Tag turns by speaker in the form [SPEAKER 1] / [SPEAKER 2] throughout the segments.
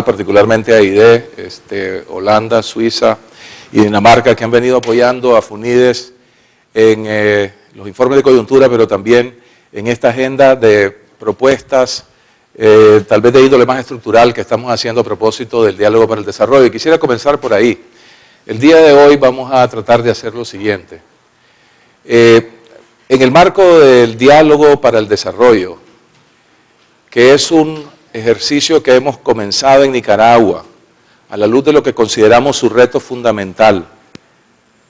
[SPEAKER 1] particularmente a AID, Holanda, Suiza y Dinamarca, que han venido apoyando a FUNIDES en los informes de coyuntura, pero también en esta agenda de propuestas, tal vez de índole más estructural, que estamos haciendo a propósito del diálogo para el desarrollo. Y quisiera comenzar por ahí. El día de hoy vamos a tratar de hacer lo siguiente. En el marco del diálogo para el desarrollo, que es un ejercicio que hemos comenzado en Nicaragua, a la luz de lo que consideramos su reto fundamental,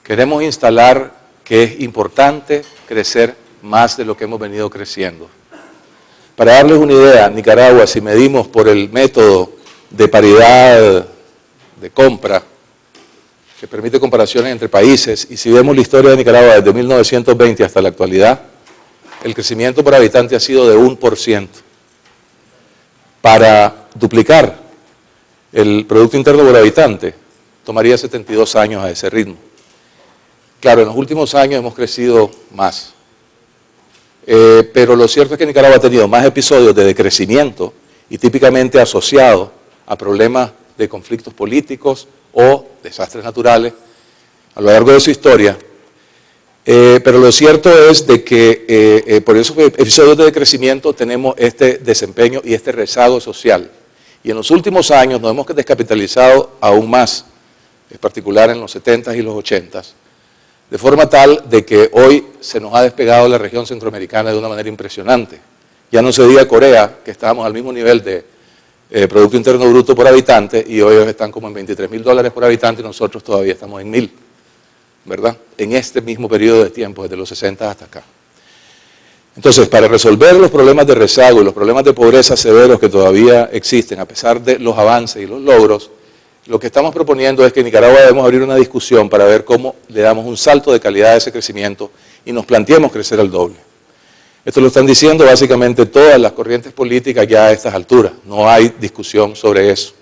[SPEAKER 1] queremos instalar que es importante crecer más de lo que hemos venido creciendo. Para darles una idea, Nicaragua, si medimos por el método de paridad de compra, que permite comparaciones entre países, y si vemos la historia de Nicaragua desde 1920 hasta la actualidad, el crecimiento por habitante ha sido de 1%. Para duplicar el Producto Interno por habitante, tomaría 72 años a ese ritmo. Claro, en los últimos años hemos crecido más, pero lo cierto es que Nicaragua ha tenido más episodios de decrecimiento y típicamente asociados a problemas de conflictos políticos o desastres naturales a lo largo de su historia. Pero lo cierto es de que por esos episodios de decrecimiento tenemos este desempeño y este rezago social. Y en los últimos años nos hemos descapitalizado aún más, en particular en los 70s y los 80s, de forma tal de que hoy se nos ha despegado la región centroamericana de una manera impresionante. Ya no se diga Corea, que estábamos al mismo nivel de Producto Interno Bruto por habitante, y hoy están como en $23.000 por habitante y nosotros todavía estamos en 1.000. ¿Verdad? En este mismo periodo de tiempo, desde los 60 hasta acá. Entonces, para resolver los problemas de rezago y los problemas de pobreza severos que todavía existen, a pesar de los avances y los logros, lo que estamos proponiendo es que en Nicaragua debemos abrir una discusión para ver cómo le damos un salto de calidad a ese crecimiento y nos planteemos crecer al doble. Esto lo están diciendo básicamente todas las corrientes políticas ya a estas alturas, no hay discusión sobre eso.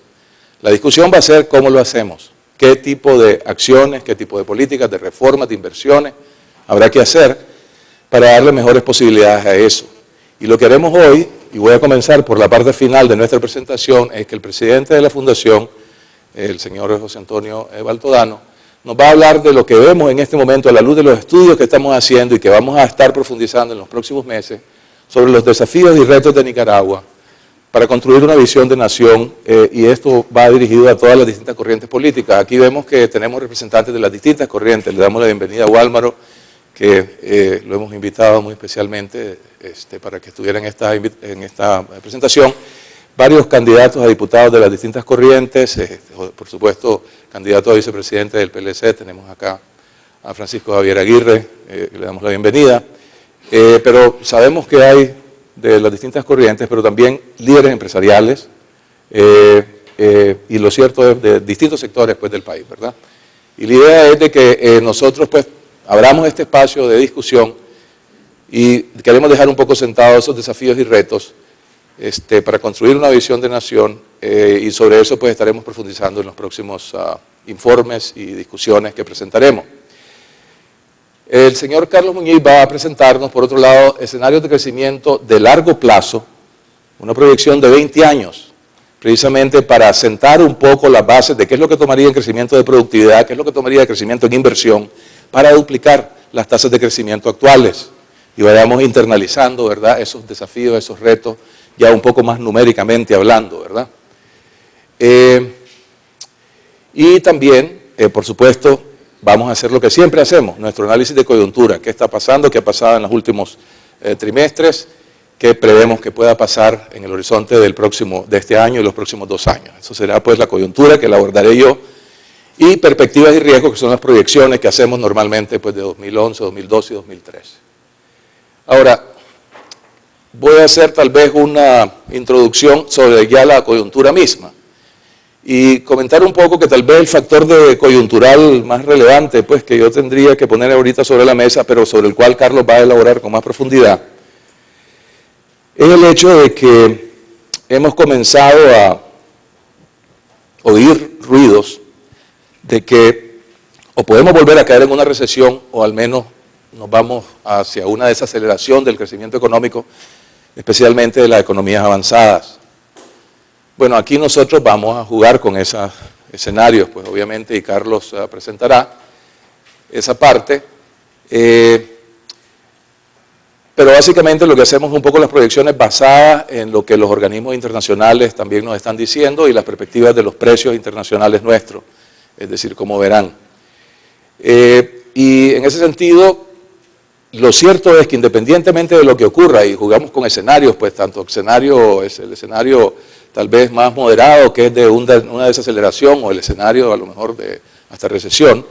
[SPEAKER 1] La discusión va a ser cómo lo hacemos. ¿Qué tipo de acciones, qué tipo de políticas, de reformas, de inversiones habrá que hacer para darle mejores posibilidades a eso? Y lo que haremos hoy, y voy a comenzar por la parte final de nuestra presentación, es que el presidente de la Fundación, el señor José Antonio Baltodano, nos va a hablar de lo que vemos en este momento a la luz de los estudios que estamos haciendo y que vamos a estar profundizando en los próximos meses sobre los desafíos y retos de Nicaragua para construir una visión de nación, y esto va dirigido a todas las distintas corrientes políticas. Aquí vemos que tenemos representantes de las distintas corrientes. Le damos la bienvenida a Wálmaro, que lo hemos invitado muy especialmente para que estuviera en esta presentación. Varios candidatos a diputados de las distintas corrientes, por supuesto, candidato a vicepresidente del PLC, tenemos acá a Francisco Javier Aguirre, le damos la bienvenida. Pero sabemos que hay de las distintas corrientes, pero también líderes empresariales, y lo cierto es de distintos sectores pues, del país, ¿verdad? Y la idea es de que nosotros pues abramos este espacio de discusión y queremos dejar un poco sentados esos desafíos y retos para construir una visión de nación, y sobre eso pues estaremos profundizando en los próximos informes y discusiones que presentaremos. El señor Carlos Muñiz va a presentarnos, por otro lado, escenarios de crecimiento de largo plazo, una proyección de 20 años, precisamente para sentar un poco las bases de qué es lo que tomaría el crecimiento de productividad, qué es lo que tomaría el crecimiento en inversión, para duplicar las tasas de crecimiento actuales y vayamos internalizando, ¿verdad?, esos desafíos, esos retos, ya un poco más numéricamente hablando, ¿verdad? Y también, por supuesto, vamos a hacer lo que siempre hacemos, nuestro análisis de coyuntura, qué está pasando, qué ha pasado en los últimos trimestres, qué prevemos que pueda pasar en el horizonte de este año y los próximos 2 años. Eso será pues la coyuntura que la abordaré yo, y perspectivas y riesgos, que son las proyecciones que hacemos normalmente pues de 2011, 2012 y 2013. Ahora, voy a hacer tal vez una introducción sobre ya la coyuntura misma. Y comentar un poco que tal vez el factor de coyuntural más relevante, pues que yo tendría que poner ahorita sobre la mesa, pero sobre el cual Carlos va a elaborar con más profundidad, es el hecho de que hemos comenzado a oír ruidos de que o podemos volver a caer en una recesión o al menos nos vamos hacia una desaceleración del crecimiento económico, especialmente de las economías avanzadas. bueno, aquí nosotros vamos a jugar con esos escenarios, pues obviamente, y Carlos presentará esa parte. Pero básicamente lo que hacemos es un poco las proyecciones basadas en lo que los organismos internacionales también nos están diciendo y las perspectivas de los precios internacionales nuestros, es decir, como verán. Y en ese sentido, lo cierto es que independientemente de lo que ocurra, y jugamos con escenarios, pues tanto escenario es el escenario tal vez más moderado, que es de una desaceleración, o el escenario a lo mejor de hasta recesión.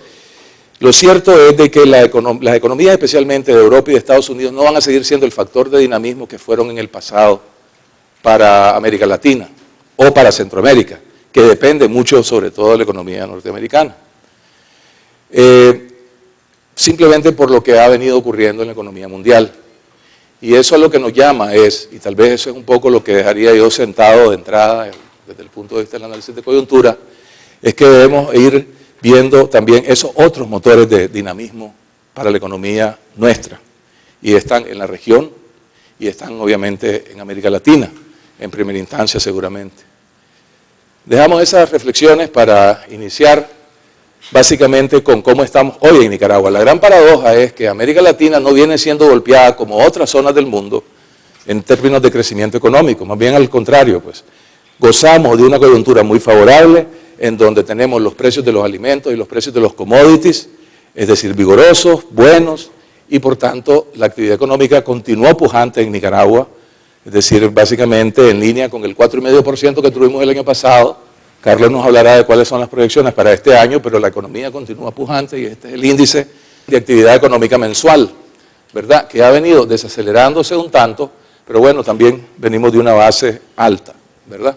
[SPEAKER 1] Lo cierto es de que las economías, especialmente de Europa y de Estados Unidos, no van a seguir siendo el factor de dinamismo que fueron en el pasado para América Latina o para Centroamérica, que depende mucho sobre todo de la economía norteamericana. Simplemente por lo que ha venido ocurriendo en la economía mundial. Y eso es lo que nos llama y tal vez eso es un poco lo que dejaría yo sentado de entrada desde el punto de vista del análisis de coyuntura, es que debemos ir viendo también esos otros motores de dinamismo para la economía nuestra. Y están en la región y están obviamente en América Latina, en primera instancia seguramente. Dejamos esas reflexiones para iniciar básicamente con cómo estamos hoy en Nicaragua. La gran paradoja es que América Latina no viene siendo golpeada como otras zonas del mundo en términos de crecimiento económico, más bien al contrario, pues gozamos de una coyuntura muy favorable en donde tenemos los precios de los alimentos y los precios de los commodities, es decir, vigorosos, buenos, y por tanto la actividad económica continuó pujante en Nicaragua, es decir, básicamente en línea con el 4,5% que tuvimos el año pasado. Carlos nos hablará de cuáles son las proyecciones para este año, pero la economía continúa pujante y este es el índice de actividad económica mensual, ¿verdad? Que ha venido desacelerándose un tanto, pero bueno, también venimos de una base alta, ¿verdad?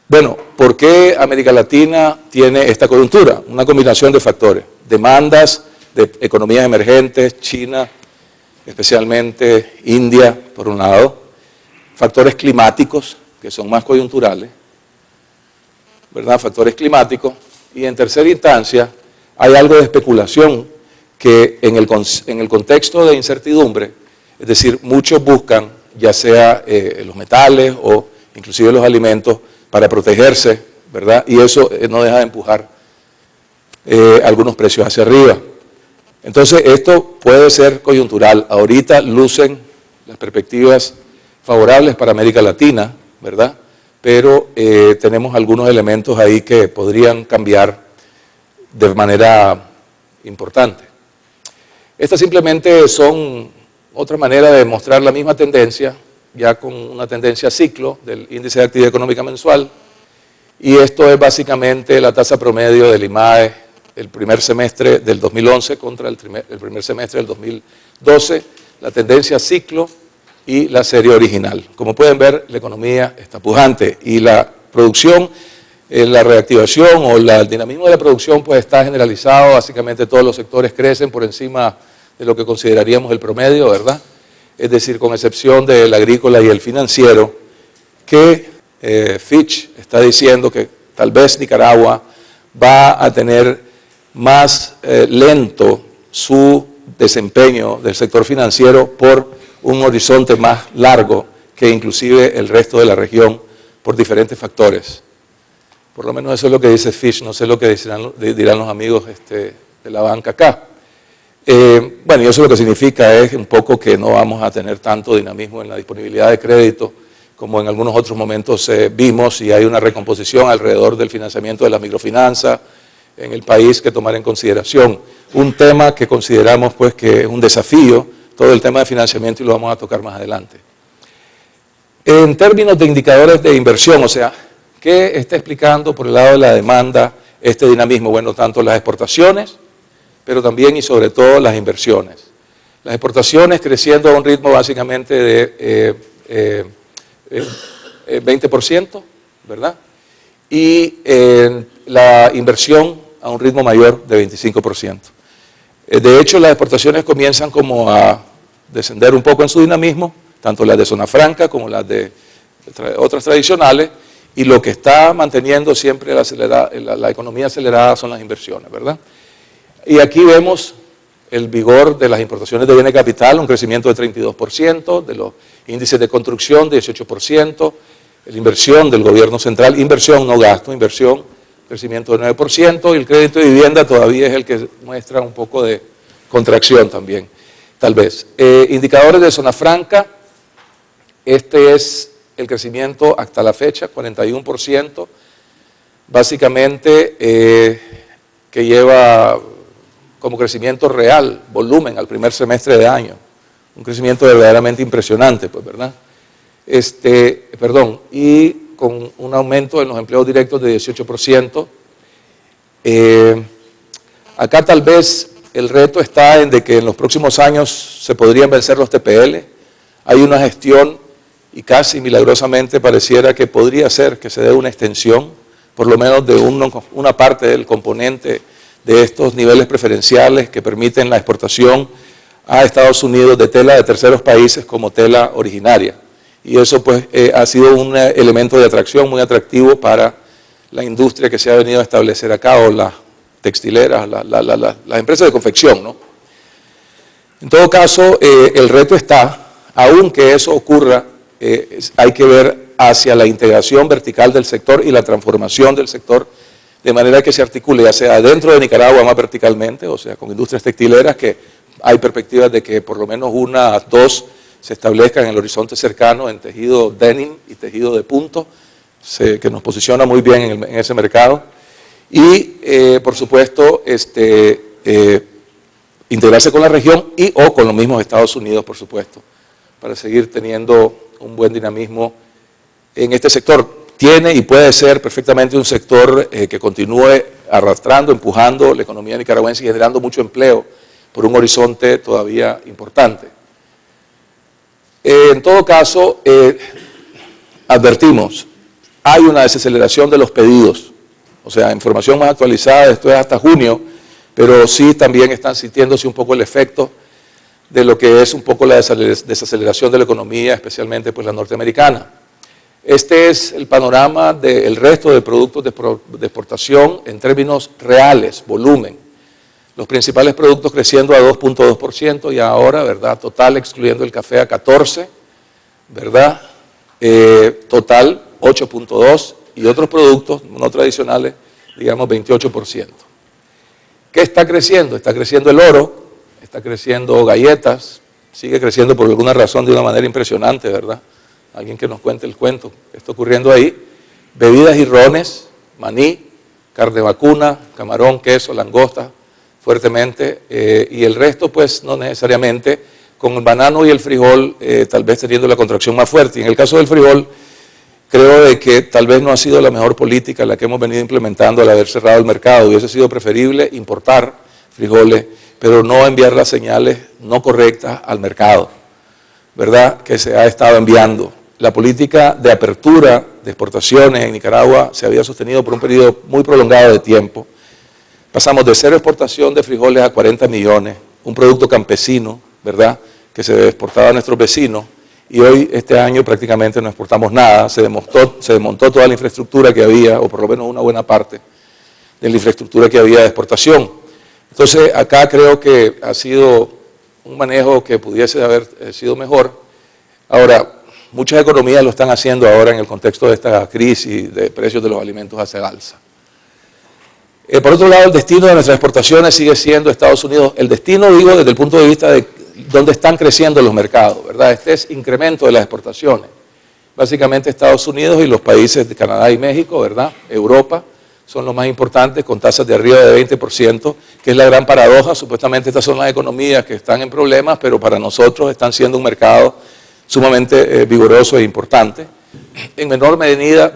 [SPEAKER 1] Bueno, ¿por qué América Latina tiene esta coyuntura? Una combinación de factores, demandas de economías emergentes, China, especialmente India, por un lado, factores climáticos, que son más coyunturales, ¿verdad? Factores climáticos, y en tercera instancia hay algo de especulación que en el contexto de incertidumbre, es decir, muchos buscan, ya sea los metales o inclusive los alimentos, para protegerse, ¿verdad? Y eso no deja de empujar algunos precios hacia arriba. Entonces, esto puede ser coyuntural. Ahorita lucen las perspectivas favorables para América Latina, ¿verdad? Pero tenemos algunos elementos ahí que podrían cambiar de manera importante. Estas simplemente son otra manera de mostrar la misma tendencia, ya con una tendencia ciclo del índice de actividad económica mensual, y esto es básicamente la tasa promedio del IMAE el primer semestre del 2011 contra el primer semestre del 2012, la tendencia ciclo y la serie original. Como pueden ver, la economía está pujante y la producción, la reactivación o el dinamismo de la producción pues está generalizado, básicamente todos los sectores crecen por encima de lo que consideraríamos el promedio, ¿verdad? Es decir, con excepción del agrícola y el financiero, que Fitch está diciendo que tal vez Nicaragua va a tener más lento su desempeño del sector financiero por un horizonte más largo que inclusive el resto de la región por diferentes factores. Por lo menos eso es lo que dice Fitch, no sé lo que dirán los amigos de la banca acá. Bueno, y eso lo que significa es un poco que no vamos a tener tanto dinamismo en la disponibilidad de crédito como en algunos otros momentos vimos, y hay una recomposición alrededor del financiamiento de la microfinanza en el país que tomar en consideración. Un tema que consideramos pues que es un desafío, todo el tema de financiamiento, y lo vamos a tocar más adelante. En términos de indicadores de inversión, o sea, ¿qué está explicando por el lado de la demanda este dinamismo? Bueno, tanto las exportaciones, pero también y sobre todo las inversiones. Las exportaciones creciendo a un ritmo básicamente de 20%, ¿verdad? Y la inversión a un ritmo mayor de 25%. De hecho, las exportaciones comienzan como a descender un poco en su dinamismo, tanto las de zona franca como las de otras tradicionales, y lo que está manteniendo siempre la economía acelerada son las inversiones, ¿verdad? Y aquí vemos el vigor de las importaciones de bienes de capital, un crecimiento de 32%, de los índices de construcción, 18%, la inversión del gobierno central, inversión, no gasto, inversión, crecimiento de 9%, y el crédito de vivienda todavía es el que muestra un poco de contracción también, tal vez. Indicadores de zona franca, este es el crecimiento hasta la fecha, 41%, básicamente que lleva como crecimiento real, volumen al primer semestre de año, un crecimiento verdaderamente impresionante, pues, ¿verdad? Y con un aumento en los empleos directos de 18%. Acá tal vez el reto está en de que en los próximos años se podrían vencer los TPL, hay una gestión y casi milagrosamente pareciera que podría ser que se dé una extensión, por lo menos de una parte del componente de estos niveles preferenciales que permiten la exportación a Estados Unidos de tela de terceros países como tela originaria. Y eso pues ha sido un elemento de atracción muy atractivo para la industria que se ha venido a establecer acá, o las textileras, las empresas de confección, ¿no? En todo caso, el reto está, aunque eso ocurra, hay que ver hacia la integración vertical del sector y la transformación del sector, de manera que se articule ya sea dentro de Nicaragua más verticalmente, o sea, con industrias textileras, que hay perspectivas de que por lo menos una, dos se establezcan en el horizonte cercano en tejido denim y tejido de punto, que nos posiciona muy bien en ese mercado, y por supuesto integrarse con la región y o con los mismos Estados Unidos, por supuesto, para seguir teniendo un buen dinamismo en este sector. Tiene y puede ser perfectamente un sector que continúe arrastrando, empujando la economía nicaragüense y generando mucho empleo por un horizonte todavía importante. En todo caso, advertimos, hay una desaceleración de los pedidos, o sea, información más actualizada, esto es hasta junio, pero sí también están sintiéndose un poco el efecto de lo que es un poco la desaceleración de la economía, especialmente pues la norteamericana. Este es el panorama del resto de productos de exportación en términos reales, volumen. Los principales productos creciendo a 2.2% y ahora, ¿verdad? Total, excluyendo el café, a 14%, ¿verdad? Total, 8.2%, y otros productos no tradicionales, digamos, 28%. ¿Qué está creciendo? Está creciendo el oro, está creciendo galletas, sigue creciendo por alguna razón de una manera impresionante, ¿verdad? Alguien que nos cuente el cuento, ¿qué está ocurriendo ahí? Bebidas y rones, maní, carne vacuna, camarón, queso, langosta, fuertemente, y el resto pues no necesariamente, con el banano y el frijol tal vez teniendo la contracción más fuerte. Y en el caso del frijol, creo de que tal vez no ha sido la mejor política la que hemos venido implementando al haber cerrado el mercado. Hubiese sido preferible importar frijoles, pero no enviar las señales no correctas al mercado, ¿verdad?, que se ha estado enviando. La política de apertura de exportaciones en Nicaragua se había sostenido por un periodo muy prolongado de tiempo. Pasamos de 0 exportación de frijoles a 40 millones, un producto campesino, ¿verdad?, que se exportaba a nuestros vecinos, y hoy, este año, prácticamente no exportamos nada. Se desmontó toda la infraestructura que había, o por lo menos una buena parte de la infraestructura que había de exportación. Entonces, acá creo que ha sido un manejo que pudiese haber sido mejor. Ahora, muchas economías lo están haciendo ahora en el contexto de esta crisis de precios de los alimentos hacia alza. Por otro lado, el destino de nuestras exportaciones sigue siendo Estados Unidos. El destino, digo, desde el punto de vista de dónde están creciendo los mercados, ¿verdad? Este es incremento de las exportaciones. Básicamente Estados Unidos y los países de Canadá y México, ¿verdad? Europa son los más importantes, con tasas de arriba de 20%, que es la gran paradoja. Supuestamente estas son las economías que están en problemas, pero para nosotros están siendo un mercado sumamente vigoroso e importante. En menor medida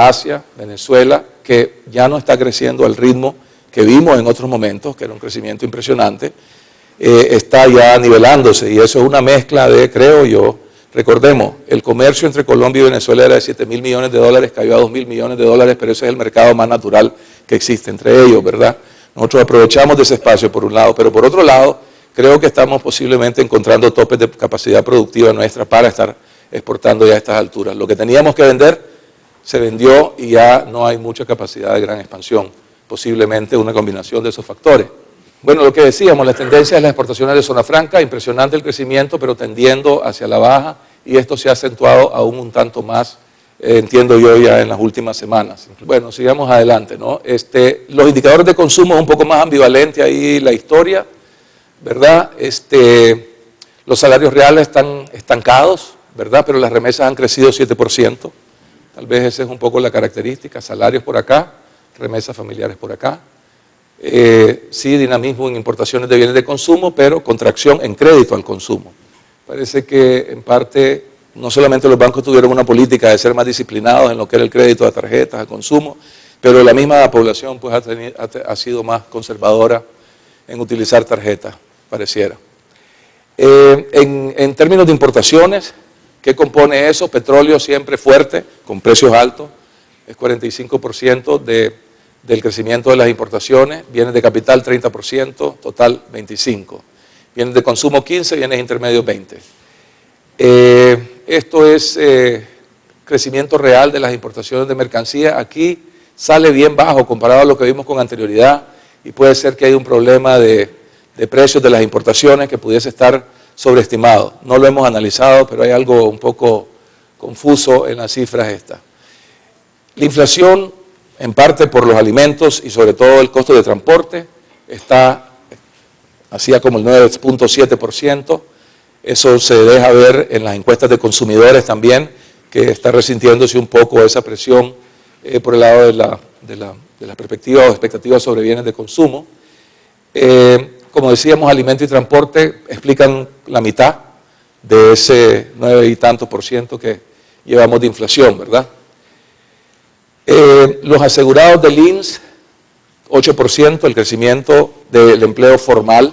[SPEAKER 1] Asia, Venezuela, que ya no está creciendo al ritmo que vimos en otros momentos, que era un crecimiento impresionante, está ya nivelándose, y eso es una mezcla de, creo yo, recordemos, el comercio entre Colombia y Venezuela era de 7.000 millones de dólares, cayó a 2.000 millones de dólares, pero ese es el mercado más natural que existe entre ellos, ¿verdad? Nosotros aprovechamos de ese espacio por un lado, pero por otro lado, creo que estamos posiblemente encontrando topes de capacidad productiva nuestra para estar exportando ya a estas alturas. Lo que teníamos que vender se vendió y ya no hay mucha capacidad de gran expansión, posiblemente una combinación de esos factores. Bueno, lo que decíamos, las tendencias de las exportaciones de zona franca, impresionante el crecimiento, pero tendiendo hacia la baja, y esto se ha acentuado aún un tanto más, entiendo yo, ya en las últimas semanas. Bueno, sigamos adelante, ¿no? Los indicadores de consumo es un poco más ambivalente ahí la historia, ¿verdad? Los salarios reales están estancados, ¿verdad? Pero las remesas han crecido 7%. Tal vez esa es un poco la característica, salarios por acá, remesas familiares por acá. Sí, dinamismo en importaciones de bienes de consumo, pero contracción en crédito al consumo. Parece que en parte no solamente los bancos tuvieron una política de ser más disciplinados en lo que era el crédito a tarjetas, a consumo, pero la misma población pues, ha sido más conservadora en utilizar tarjetas, pareciera. En términos de importaciones, ¿qué compone eso? Petróleo siempre fuerte, con precios altos, es 45% del crecimiento de las importaciones, bienes de capital 30%, total 25%, bienes de consumo 15%, bienes intermedios 20%. Esto es crecimiento real de las importaciones de mercancía. Aquí sale bien bajo comparado a lo que vimos con anterioridad y puede ser que haya un problema de precios de las importaciones que pudiese estar sobreestimado. No lo hemos analizado, pero hay algo un poco confuso en las cifras estas. La inflación, en parte por los alimentos y sobre todo el costo de transporte, está hacía como el 9.7%. Eso se deja ver en las encuestas de consumidores también, que está resintiéndose un poco esa presión por el lado de la perspectiva o expectativas sobre bienes de consumo. Como decíamos, alimentos y transporte explican la mitad de ese 9 y tantos % que llevamos de inflación, ¿verdad? Los asegurados del INSS, 8%, el crecimiento del empleo formal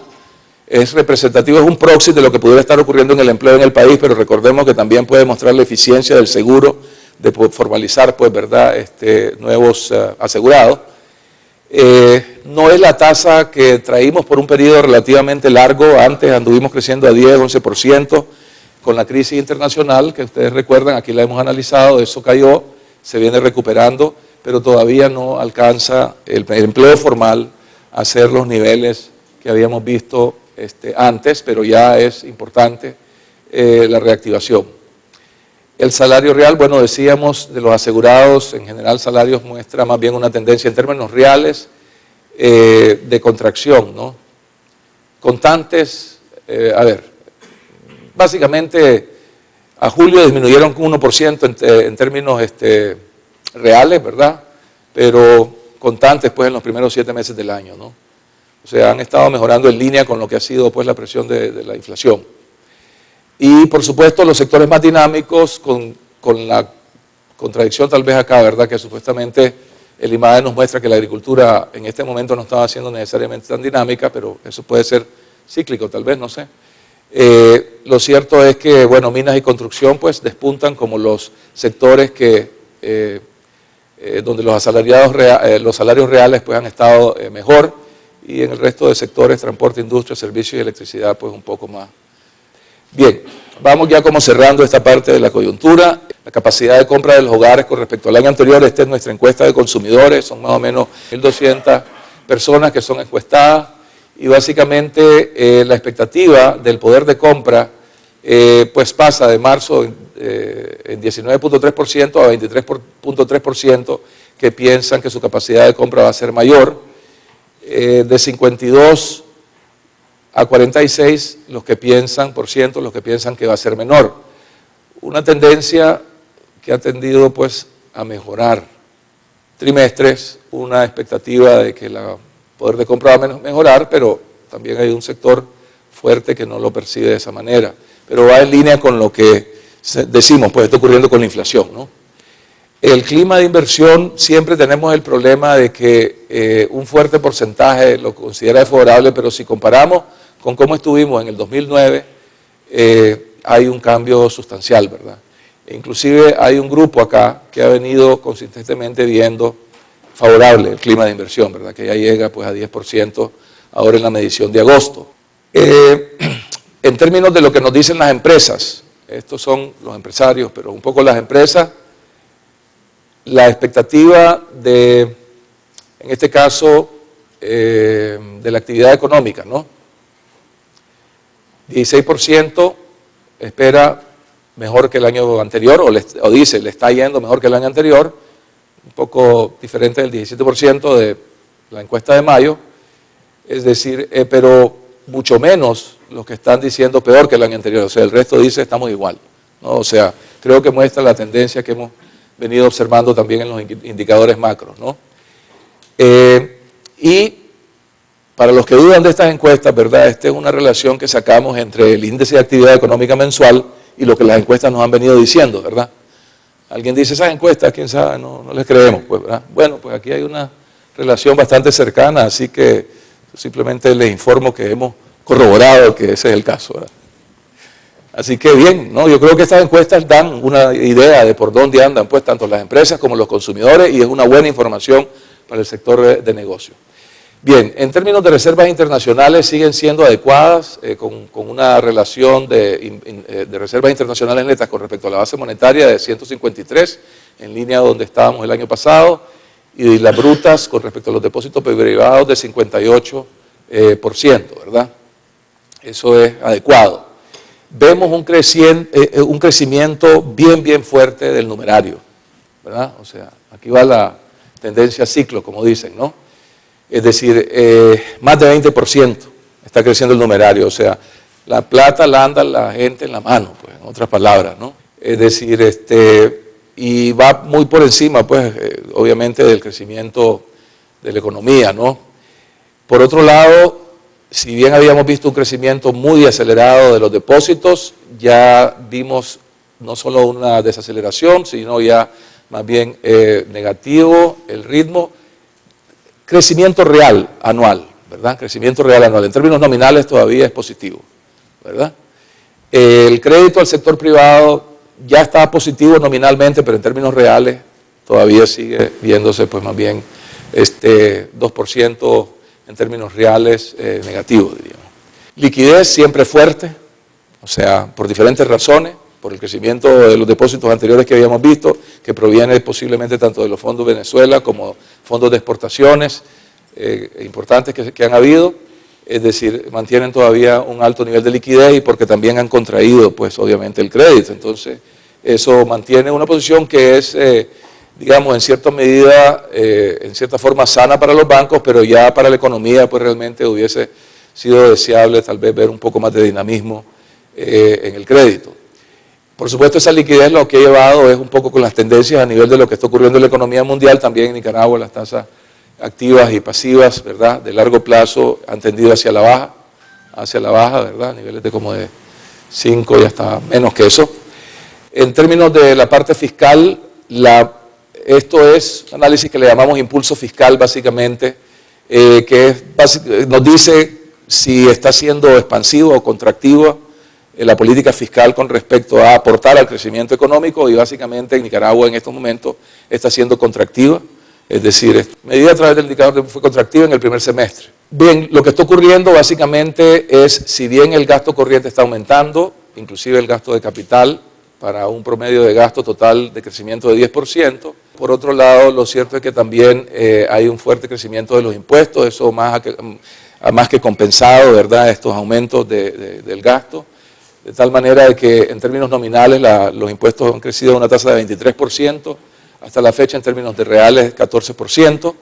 [SPEAKER 1] es representativo, es un proxy de lo que pudiera estar ocurriendo en el empleo en el país, pero recordemos que también puede mostrar la eficiencia del seguro, de formalizar, pues, ¿verdad?, nuevos asegurados. No es la tasa que traímos por un periodo relativamente largo, antes anduvimos creciendo a 10, 11%, con la crisis internacional, que ustedes recuerdan, aquí la hemos analizado, eso cayó, se viene recuperando, pero todavía no alcanza el empleo formal a ser los niveles que habíamos visto antes, pero ya es importante la reactivación. El salario real, bueno, decíamos de los asegurados, en general salarios muestra más bien una tendencia en términos reales de contracción, ¿no? Contantes, básicamente a julio disminuyeron un 1% en términos reales, ¿verdad? Pero contantes pues en los primeros 7 meses del año, ¿no? O sea, han estado mejorando en línea con lo que ha sido pues la presión de la inflación. Y por supuesto los sectores más dinámicos con la contradicción tal vez acá, ¿verdad? Que supuestamente el IMAE nos muestra que la agricultura en este momento no estaba siendo necesariamente tan dinámica, pero eso puede ser cíclico tal vez, no sé. Lo cierto es que, bueno, minas y construcción pues despuntan como los sectores que, donde los salarios reales pues han estado mejor, y en el resto de sectores, transporte, industria, servicios y electricidad, pues un poco más. Bien, vamos ya como cerrando esta parte de la coyuntura. La capacidad de compra de los hogares con respecto al año anterior, esta es nuestra encuesta de consumidores, son más o menos 1.200 personas que son encuestadas, y básicamente la expectativa del poder de compra pues pasa de marzo en 19.3% a 23.3% que piensan que su capacidad de compra va a ser mayor. De 52 a 46 los que piensan que va a ser menor. Una tendencia que ha tendido pues a mejorar trimestres, una expectativa de que el poder de compra va a mejorar, pero también hay un sector fuerte que no lo percibe de esa manera. Pero va en línea con lo que decimos, pues está ocurriendo con la inflación, ¿no? El clima de inversión, siempre tenemos el problema de que un fuerte porcentaje lo considera favorable, pero si comparamos con cómo estuvimos en el 2009, hay un cambio sustancial, ¿verdad? E inclusive hay un grupo acá que ha venido consistentemente viendo favorable el clima de inversión, ¿verdad? Que ya llega pues a 10% ahora en la medición de agosto. En términos de lo que nos dicen las empresas, estos son los empresarios, pero un poco las empresas, la expectativa de, en este caso, de la actividad económica, ¿no? 16% espera mejor que el año anterior, o dice, le está yendo mejor que el año anterior, un poco diferente del 17% de la encuesta de mayo, es decir, pero mucho menos los que están diciendo peor que el año anterior, o sea, el resto dice estamos igual, ¿no? O sea, creo que muestra la tendencia que hemos venido observando también en los indicadores macros, ¿no? Y para los que dudan de estas encuestas, ¿verdad? Esta es una relación que sacamos entre el índice de actividad económica mensual y lo que las encuestas nos han venido diciendo, ¿verdad? Alguien dice, esas encuestas, quién sabe, no les creemos, pues, ¿verdad? Bueno, pues aquí hay una relación bastante cercana, así que simplemente les informo que hemos corroborado que ese es el caso, ¿verdad? Así que bien, ¿no? Yo creo que estas encuestas dan una idea de por dónde andan, pues, tanto las empresas como los consumidores, y es una buena información para el sector de negocio. Bien, en términos de reservas internacionales siguen siendo adecuadas, con una relación de reservas internacionales netas con respecto a la base monetaria de 153, en línea donde estábamos el año pasado, y las brutas con respecto a los depósitos privados de 58%, ¿verdad? Eso es adecuado. Vemos un crecimiento bien fuerte del numerario, ¿verdad? O sea, aquí va la tendencia ciclo, como dicen, ¿no? Es decir, más de 20% está creciendo el numerario, o sea, la plata la anda la gente en la mano, pues, en otras palabras, ¿no? Es decir, y va muy por encima, pues, obviamente, del crecimiento de la economía, ¿no? Por otro lado, si bien habíamos visto un crecimiento muy acelerado de los depósitos, ya vimos no solo una desaceleración, sino ya más bien negativo el ritmo. Crecimiento real anual, ¿verdad? Crecimiento real anual. En términos nominales todavía es positivo, ¿verdad? El crédito al sector privado ya está positivo nominalmente, pero en términos reales todavía sigue viéndose, pues, más bien 2% en términos reales negativo, diríamos. Liquidez siempre fuerte, o sea, por diferentes razones, por el crecimiento de los depósitos anteriores que habíamos visto, que proviene posiblemente tanto de los fondos Venezuela como fondos de exportaciones importantes que han habido, es decir, mantienen todavía un alto nivel de liquidez y porque también han contraído, pues, obviamente el crédito. Entonces, eso mantiene una posición que es, digamos, en cierta medida, en cierta forma sana para los bancos, pero ya para la economía, pues, realmente hubiese sido deseable tal vez ver un poco más de dinamismo en el crédito. Por supuesto, esa liquidez lo que ha llevado es un poco con las tendencias a nivel de lo que está ocurriendo en la economía mundial, también en Nicaragua las tasas activas y pasivas, ¿verdad?, de largo plazo han tendido hacia la baja, ¿verdad?, niveles de como de 5 y hasta menos que eso. En términos de la parte fiscal, esto es un análisis que le llamamos impulso fiscal, básicamente, que nos dice si está siendo expansivo o contractivo la política fiscal con respecto a aportar al crecimiento económico, y básicamente en Nicaragua en estos momentos está siendo contractiva, es decir, medida a través del indicador fue contractiva en el primer semestre. Bien, lo que está ocurriendo básicamente es, si bien el gasto corriente está aumentando, inclusive el gasto de capital, para un promedio de gasto total de crecimiento de 10%, por otro lado, lo cierto es que también hay un fuerte crecimiento de los impuestos, eso más que compensado, ¿verdad?, estos aumentos del gasto, de tal manera de que en términos nominales los impuestos han crecido a una tasa de 23%, hasta la fecha en términos de reales 14%,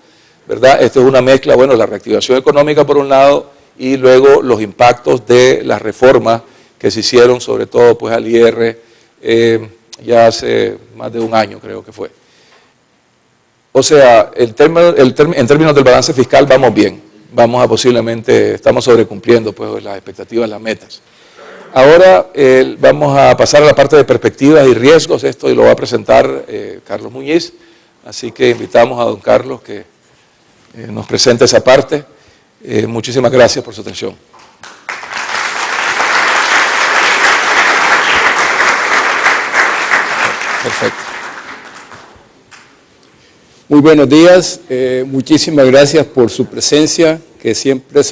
[SPEAKER 1] ¿verdad? Esto es una mezcla, bueno, la reactivación económica por un lado y luego los impactos de las reformas que se hicieron, sobre todo pues al IR, ya hace más de un año creo que fue. O sea, en términos del balance fiscal vamos bien, estamos sobrecumpliendo pues las expectativas, las metas. Ahora vamos a pasar a la parte de perspectivas y riesgos, esto y lo va a presentar Carlos Muñiz, así que invitamos a don Carlos que nos presente esa parte. Muchísimas gracias por su atención. Perfecto.
[SPEAKER 2] Muy buenos días, muchísimas gracias por su presencia, que siempre se